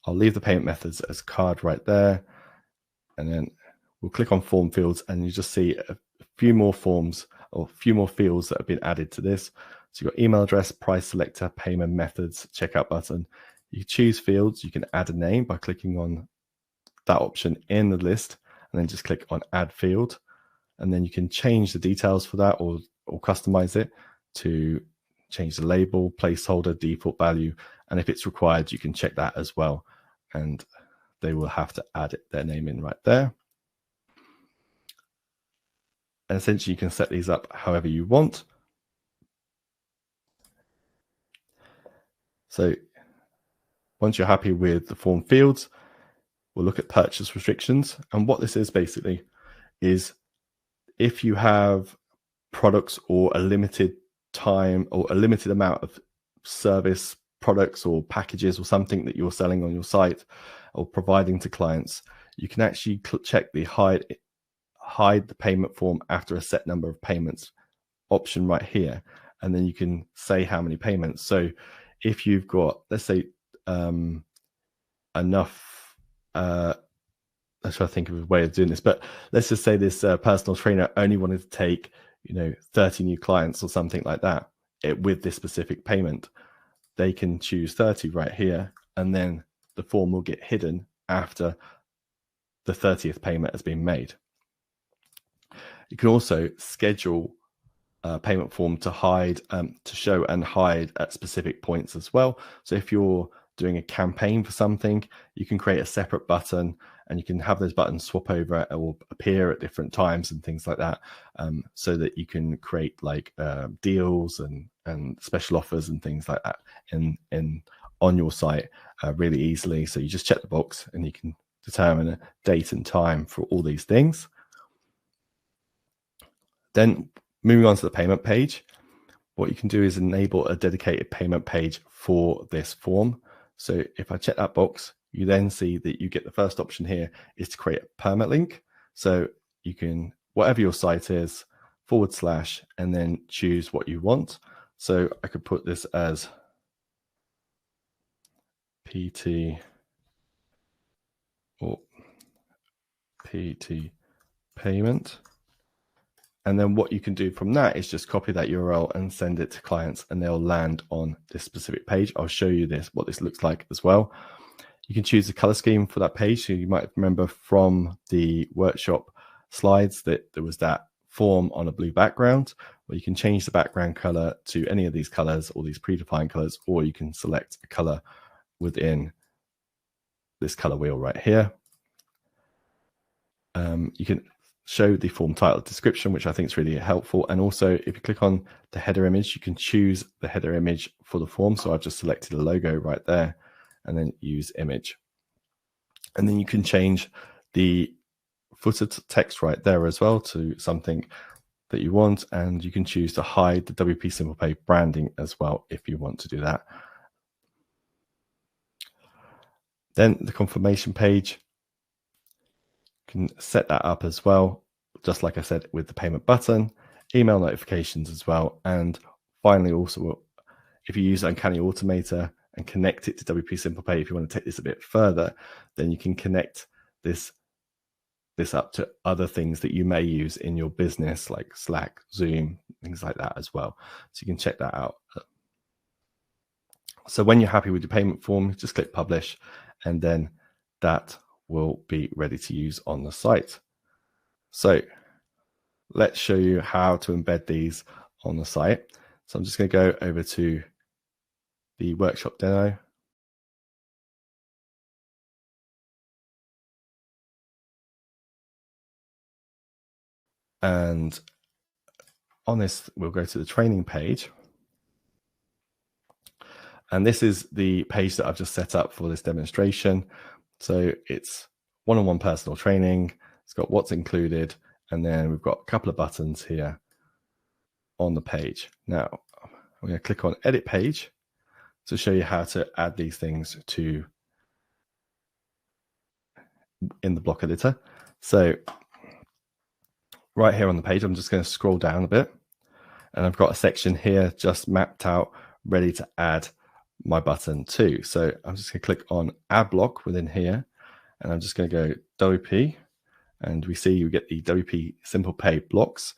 I'll leave the payment methods as card right there, and then we'll click on form fields, and you just see a few more forms or a few more fields that have been added to this. So you've got email address, price selector, payment methods, checkout button. You choose fields. You can add a name by clicking on that option in the list, and then just click on add field. And then you can change the details for that, or customize it to change the label, placeholder, default value. And if it's required, you can check that as well. And they will have to add their name in right there. And essentially you can set these up however you want. So once you're happy with the form fields, we'll look at purchase restrictions. And what this is basically is if you have products or a limited time or a limited amount of service products or packages or something that you're selling on your site or providing to clients, you can actually check the hide the payment form after a set number of payments option right here, and then you can say how many payments. So if you've got, let's say, enough, let's try to think of a way of doing this, but let's just say this personal trainer only wanted to take 30 new clients or something like that with this specific payment. They can choose 30 right here, and then the form will get hidden after the 30th payment has been made. You can also schedule a payment form to hide, to show and hide at specific points as well. So if you're doing a campaign for something, you can create a separate button, and you can have those buttons swap over or appear at different times and things like that, so that you can create like deals and special offers and things like that in on your site really easily. So you just check the box and you can determine a date and time for all these things. Then moving on to the payment page, what you can do is enable a dedicated payment page for this form. So if I check that box, you then see that you get the first option here is to create a permalink. So you can, whatever your site is, / and then choose what you want. So I could put this as PT or PT payment. And then what you can do from that is just copy that URL and send it to clients, and they'll land on this specific page. I'll show you what this looks like as well. You can choose the color scheme for that page. So you might remember from the workshop slides that there was that form on a blue background, where you can change the background color to any of these colors or these predefined colors, or you can select a color within this color wheel right here. You can show the form title description, which I think is really helpful. And also, if you click on the header image, you can choose the header image for the form. So I've just selected a logo right there, and then use image. And then you can change the footer text right there as well to something that you want. And you can choose to hide the WP Simple Pay branding as well if you want to do that. Then the confirmation page, you can set that up as well, just like I said, with the payment button, email notifications as well. And finally, also, if you use Uncanny Automator and connect it to WP Simple Pay, if you want to take this a bit further, then you can connect this up to other things that you may use in your business, like Slack, Zoom, things like that as well. So you can check that out. So when you're happy with your payment form, just click publish, and then that will be ready to use on the site. So let's show you how to embed these on the site. So I'm just going to go over to the workshop demo. And on this, we'll go to the training page. And this is the page that I've just set up for this demonstration. So it's one-on-one personal training. It's got what's included. And then we've got a couple of buttons here on the page. Now, I'm going to click on Edit Page to show you how to add these things in the block editor. So right here on the page, I'm just going to scroll down a bit. And I've got a section here just mapped out, ready to add my button to. So I'm just going to click on Add Block within here. And I'm just going to go WP. And we see you get the WP Simple Pay blocks.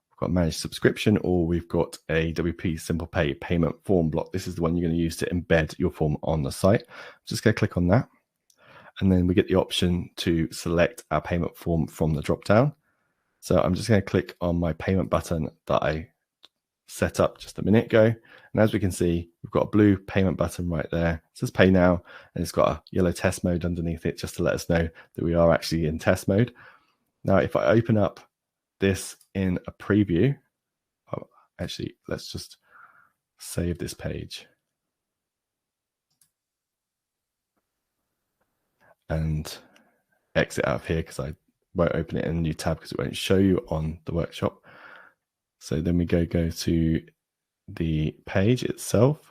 We've got Managed Subscription, or we've got a WP Simple Pay payment form block. This is the one you're going to use to embed your form on the site. I'm just going to click on that. And then we get the option to select our payment form from the drop-down. So I'm just going to click on my payment button that I set up just a minute ago. And as we can see, we've got a blue payment button right there. It says Pay Now, and it's got a yellow test mode underneath it just to let us know that we are actually in test mode. Now, if I open up this in a preview, actually, let's just save this page. and exit out of here because I won't open it in a new tab because it won't show you on the workshop. So then we go to the page itself.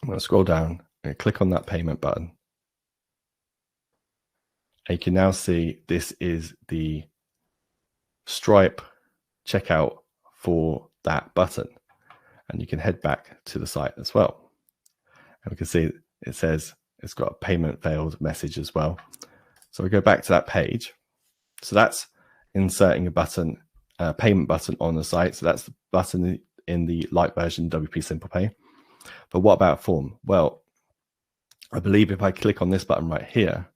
I'm going to scroll down and click on that payment button. And you can now see this is the Stripe checkout for that button. And you can head back to the site as well. And we can see it says it's got a payment failed message as well. So we go back to that page. So that's inserting a button, payment button on the site. So that's the button in the light version WP Simple Pay. But what about form? Well, I believe if I click on this button right here,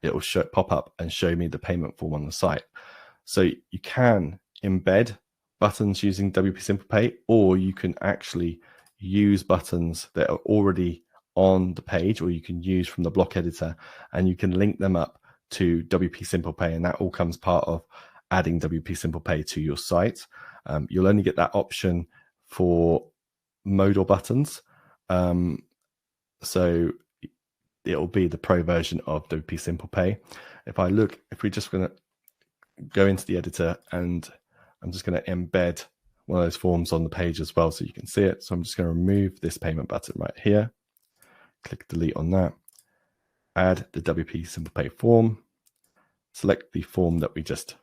it will pop up and show me the payment form on the site. So you can embed buttons using WP Simple Pay, or you can actually use buttons that are already on the page, or you can use from the block editor, and you can link them up to WP Simple Pay, and that all comes part of adding WP Simple Pay to your site. You'll only get that option for modal buttons. So it'll be the pro version of WP Simple Pay. If we're just going to go into the editor, and I'm just going to embed one of those forms on the page as well so you can see it. So I'm just going to remove this payment button right here. Click delete on that. Add the WP Simple Pay form. Select the form that we just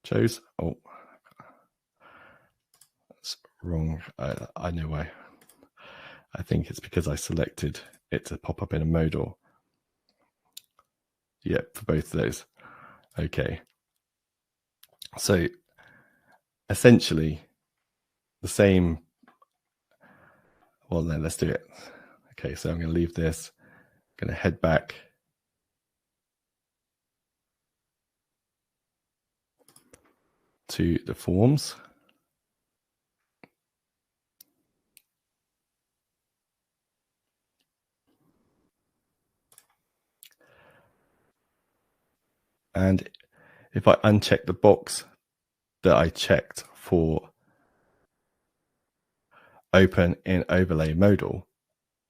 chose. Oh, that's wrong. I know why. I think it's because I selected it to pop up in a modal. Yep, for both of those. Okay. So essentially the same. Well, then let's do it. Okay, so I'm going to leave this. I'm going to head back. To the forms. And if I uncheck the box that I checked for open in overlay modal,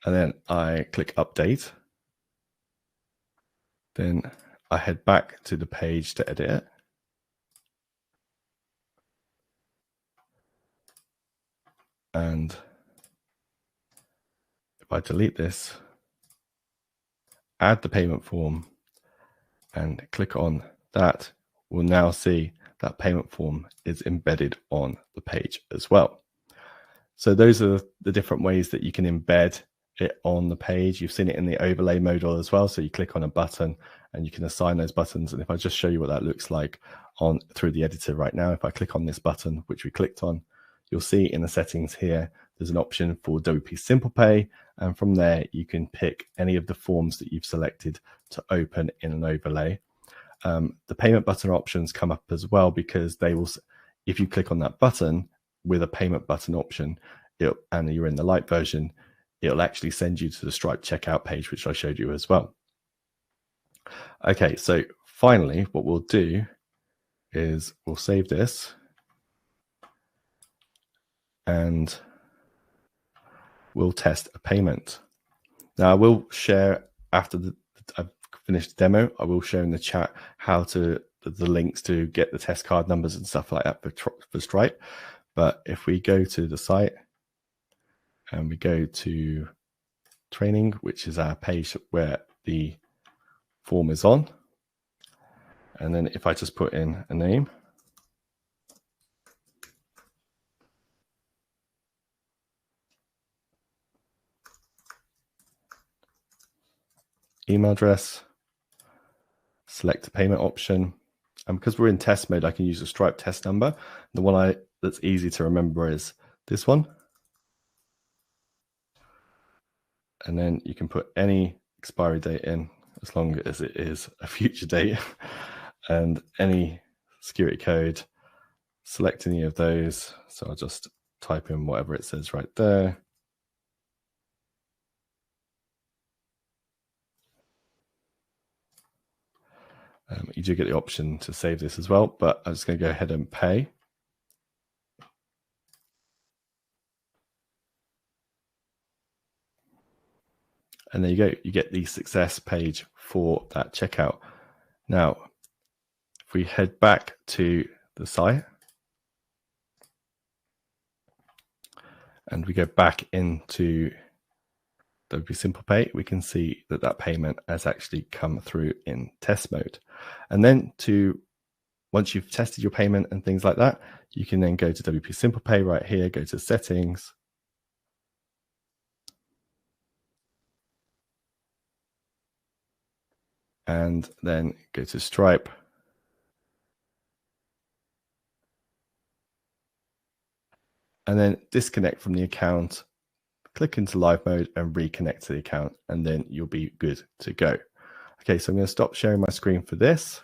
and then I click update, then I head back to the page to edit it. And if I delete this, add the payment form, and click on that, we'll now see that payment form is embedded on the page as well. So those are the different ways that you can embed it on the page. You've seen it in the overlay modal as well. So you click on a button and you can assign those buttons. And if I just show you what that looks like through the editor right now, if I click on this button, which we clicked on, you'll see in the settings here, there's an option for WP Simple Pay. And from there, you can pick any of the forms that you've selected to open in an overlay. The payment button options come up as well, because they will, if you click on that button with a payment button option, and you're in the light version, it'll actually send you to the Stripe checkout page, which I showed you as well. Okay, so finally, what we'll do is we'll save this, and we'll test a payment. Now I will share after I've finished the demo, I will share in the chat how to the links to get the test card numbers and stuff like that for Stripe. But if we go to the site and we go to training, which is our page where the form is on, and then if I just put in a name, email address, select a payment option, and because we're in test mode, I can use a Stripe test number. The one that's easy to remember is this one. And then you can put any expiry date in, as long as it is a future date, and any security code. Select any of those. So I'll just type in whatever it says right there. You do get the option to save this as well, but I'm just going to go ahead and pay. And there you go, you get the success page for that checkout. Now, if we head back to the site and we go back into WP Simple Pay, we can see that that payment has actually come through in test mode. And then once you've tested your payment and things like that, you can then go to WP Simple Pay right here, go to settings, and then go to Stripe. And then disconnect from the account, click into live mode and reconnect to the account, and then you'll be good to go. Okay, so I'm going to stop sharing my screen for this.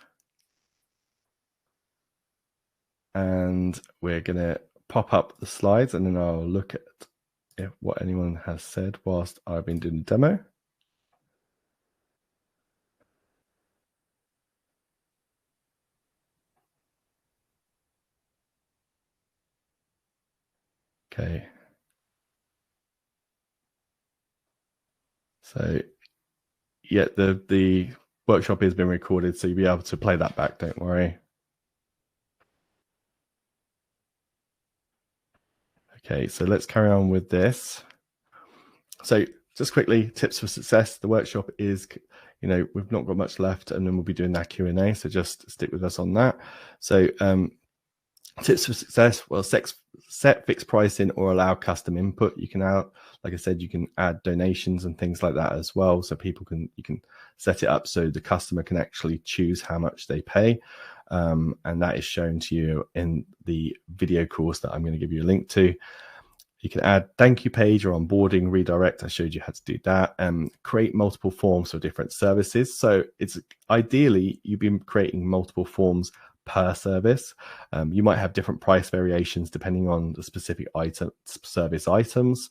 And we're going to pop up the slides, and then I'll look at what anyone has said whilst I've been doing the demo. Okay. So yeah, the workshop has been recorded, so you'll be able to play that back, don't worry. Okay, so let's carry on with this. So just quickly, tips for success. The workshop is, we've not got much left, and then we'll be doing that Q&A, so just stick with us on that. So tips for success, well, set fixed pricing or allow custom input. You can like I said, you can add donations and things like that as well. So you can set it up so the customer can actually choose how much they pay. And that is shown to you in the video course that I'm going to give you a link to. You can add thank you page or onboarding redirect. I showed you how to do that. Create multiple forms for different services. So it's ideally you've been creating multiple forms per service. You might have different price variations depending on the specific service items.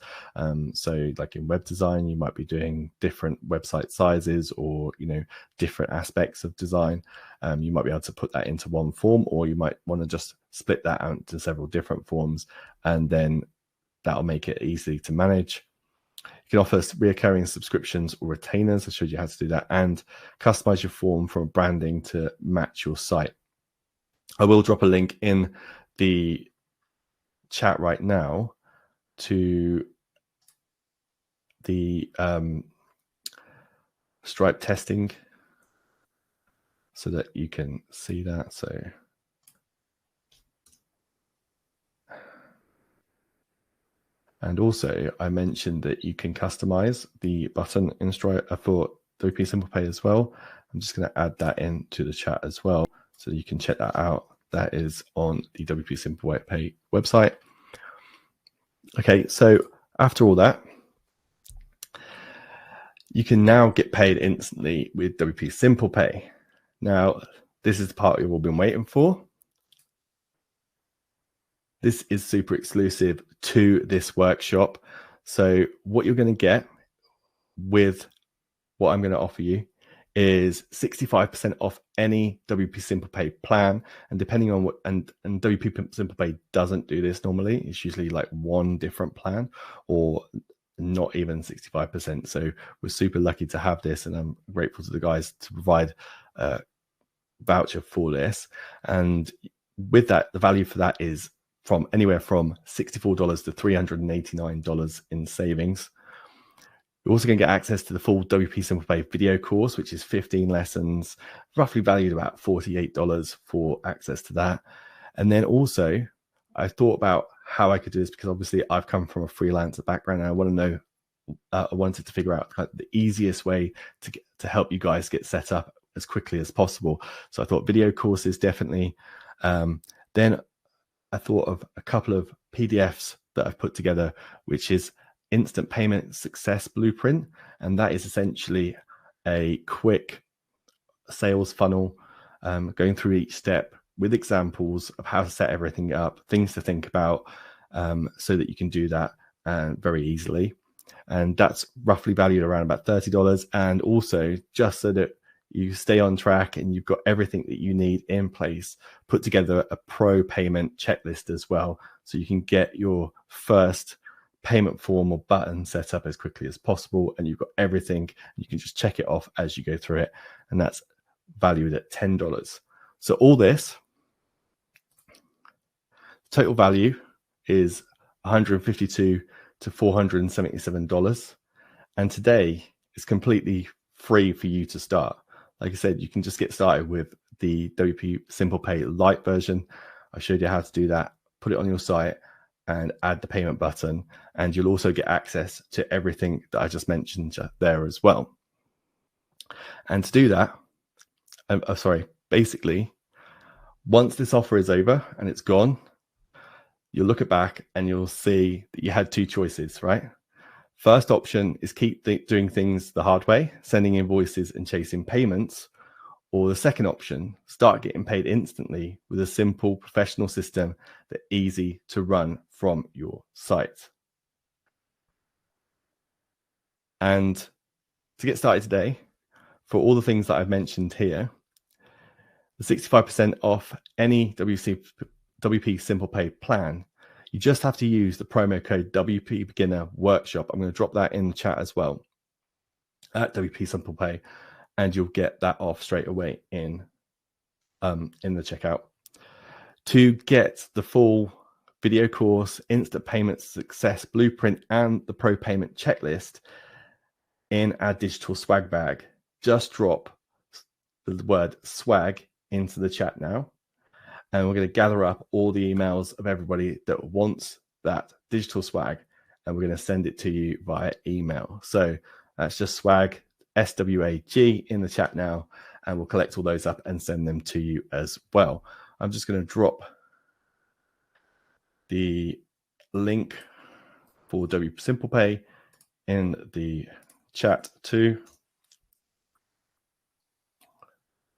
So like in web design, you might be doing different website sizes or different aspects of design. You might be able to put that into one form, or you might want to just split that out into several different forms, and then that'll make it easy to manage. You can offer recurring subscriptions or retainers. I showed you how to do that, and customize your form from branding to match your site. I will drop a link in the chat right now to the Stripe testing so that you can see that. So and also I mentioned that you can customize the button in Stripe for WP Simple Pay as well. I'm just going to add that into the chat as well, so you can check that out. That is on the WP Simple Pay website. Okay, so after all that, you can now get paid instantly with WP Simple Pay. Now, this is the part you've all been waiting for. This is super exclusive to this workshop. So what you're going to get with what I'm going to offer you is 65% off any WP Simple Pay plan. And depending on what, and WP Simple Pay doesn't do this normally. It's usually like one different plan, or not even 65%. So we're super lucky to have this, and I'm grateful to the guys to provide a voucher for this. And with that, the value for that is from anywhere from $64 to $389 in savings. You're also going to get access to the full WP Simple Pay video course, which is 15 lessons, roughly valued about $48 for access to that. And then also, I thought about how I could do this, because obviously I've come from a freelancer background, and I want to know, I wanted to figure out the easiest way to help you guys get set up as quickly as possible. So I thought video courses definitely. Then I thought of a couple of PDFs that I've put together, which is Instant Payment Success Blueprint. And that is essentially a quick sales funnel, going through each step with examples of how to set everything up, things to think about, so that you can do that very easily. And that's roughly valued around about $30. And also, just so that you stay on track and you've got everything that you need in place, put together a pro payment checklist as well, so you can get your first payment form or button set up as quickly as possible, and you've got everything. You can just check it off as you go through it, and that's valued at $10. So all this total value is $152 to $477, and today it's completely free for you to start. Like I said, you can just get started with the WP Simple Pay Lite version. I showed you how to do that. Put it on your site and add the payment button, and you'll also get access to everything that I just mentioned there as well. And to do that, basically, once this offer is over and it's gone, you'll look it back and you'll see that you had two choices, right? First option is keep doing things the hard way, sending invoices and chasing payments. Or the second option, start getting paid instantly with a simple professional system that's easy to run from your site. And to get started today, for all the things that I've mentioned here, the 65% off any WP Simple Pay plan, you just have to use the promo code WP Beginner Workshop. I'm going to drop that in the chat as well at WP Simple Pay, and you'll get that off straight away in the checkout. To get the full video course, instant payment success blueprint, and the pro payment checklist in our digital swag bag, just drop the word swag into the chat now, and we're going to gather up all the emails of everybody that wants that digital swag, and we're going to send it to you via email. So that's just swag, SWAG, in the chat now, and we'll collect all those up and send them to you as well. I'm just going to drop the link for WP Simple Pay in the chat too,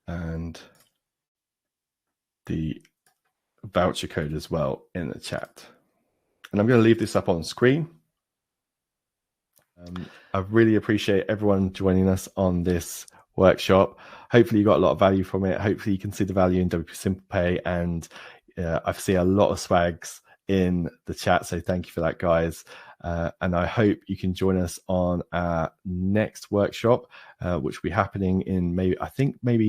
and the voucher code as well in the chat. And I'm going to leave this up on screen. I really appreciate everyone joining us on this workshop. Hopefully you got a lot of value from it. Hopefully you can see the value in WP Simple Pay, and I see a lot of swags in the chat, so thank you for that, guys. And I hope you can join us on our next workshop, which will be happening in maybe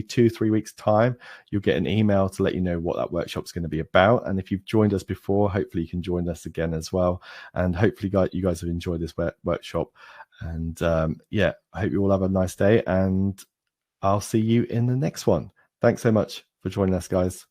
2-3 weeks time. You'll get an email to let you know what that workshop is going to be about. And if you've joined us before, hopefully you can join us again as well. And hopefully you guys have enjoyed this workshop. And yeah, I hope you all have a nice day, and I'll see you in the next one. Thanks so much for joining us, guys.